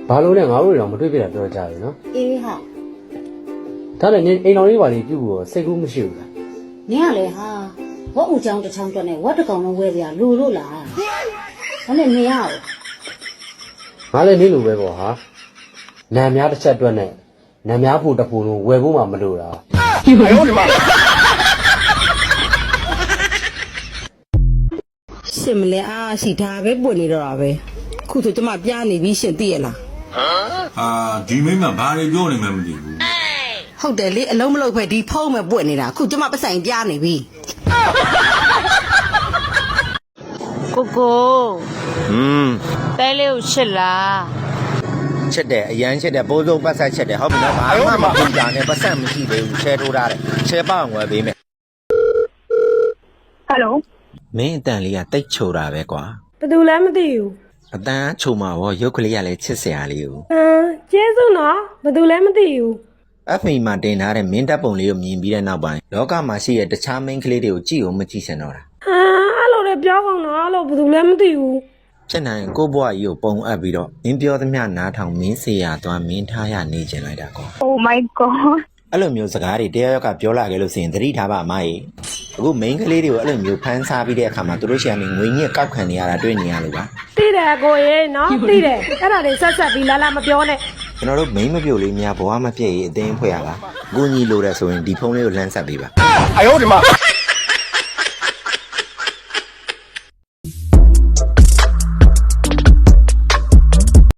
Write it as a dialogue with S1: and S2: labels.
S1: ဘာလို့လဲငါတို့တော့မတွေ့ပြတာပြောကြတယ်နော်
S2: အေးဟာ
S1: ဒါနဲ့အိမ်တော်လေးပါလေးပြုတ်ဖို့စိတ်ကူးမရှိဘူးလား
S2: နင်ကလေဟာဝတ်ဦးချောင်းတစ်ချောင်းတွက်နဲ့ဝတ်တစ်ကောင်လုံးဝဲစရာလူလို့လားဒါနဲ့နင်ရအောင်
S1: ငါလည်းနေလိုပဲပေါ့ဟာနံများတစ်ချက်တွက်နဲ့နံများဖို့တပူလုံးဝယ်ဖို့မှမလိုတာ
S3: 哎呦我的妈！
S4: ရှင်မလဲအားရှိဒါပဲပွင့်နေတော့တာပဲခုဆိုကျမပြားနေပြီရှင်သိရလား
S5: ဒီမိမဘာတွေပြောနေမှမသိဘူး
S4: ဟုတ်တယ်လေအလုံးမလုံးပဲဒီဖုံးမဲ့ပွင့်နေတာခုကျမပဆိုင်ပြားနေပြီ
S6: ကိုကိုတဲလေးကိုချစ်လား
S7: ချက်တယ်အရန်ချက်တယ်ပိုးစုံပတ်ဆက်ချက်တယ်ဟုတ်ပြီနော်ဘာမှမပူကြနဲ့ပတ်ဆက်မရှိသေးဘူးချဲထိုးထားတယ်ချဲပေါအောင်ဝယ်ပေးမယ်
S8: ဟယ်လို
S7: မင်းအတန်လေးကတိတ်ချိုတာပဲကွာ
S8: ဘယ်သူလဲမသိဘူး
S7: အတန်ချိုမှာရောရုပ်ကလေးကလည်းချစ်စရာလေးကို
S8: ကျေးဇူးနော်ဘယ်သူလဲမသိဘူး
S7: FB မှာတင်ထားတဲ့မင်းတပ်ပုံလေးကိုမြင်ပြီးတဲ့နောက်ပိုင်းလောကမှာရှိတဲ့တခြားမင်းကလေးတွေကိုကြည့်အောင်မကြည့်စင်တော့တာ
S8: အဲ့လိုလည်းပြောကောင်းတော့အဲ့လိုဘယ်သူလဲမသိဘူး
S7: ဖြစ်နိုင်ကိုဘွားကြီးကိုပုံအပ်ပြီးတော့မင်းပြောသမျှနားထောင်မင်းစေရသွားမင်းထားရနေကျင်လိုက်တာကွာ
S8: Oh my god
S7: အဲ့လိုမျိုးစကားတွေတရားရောက်ကပြောလာခဲ့လို့ဆိုရင်သတိထားပါအမကြီးအခုမိန်းကလေးတွေကိုအဲ့လိုမျိုးဖမ်းစားပြီးတဲ့အခါမှာသူတို့ရှေ့ကနေငွေညစ်ကောက်ခံနေရတာတွေ့နေရလို့ပါ
S8: သိတယ်ကိုရေနော်သိတယ်အဲ့ဒါတွေဆက်ဆက်ပြီးလာလာမပြောနဲ့
S7: ကျွန်တော်တို့မိန်းမပြိုလေးများဘဝမပြည့်ရေးအသိန်းဖွဲ့ရပါအကူကြီးလိုတယ်ဆိုရင်ဒီဖုန်းလေးကိုလှမ်းဆက်ပေးပါ
S3: 哎呦我的妈！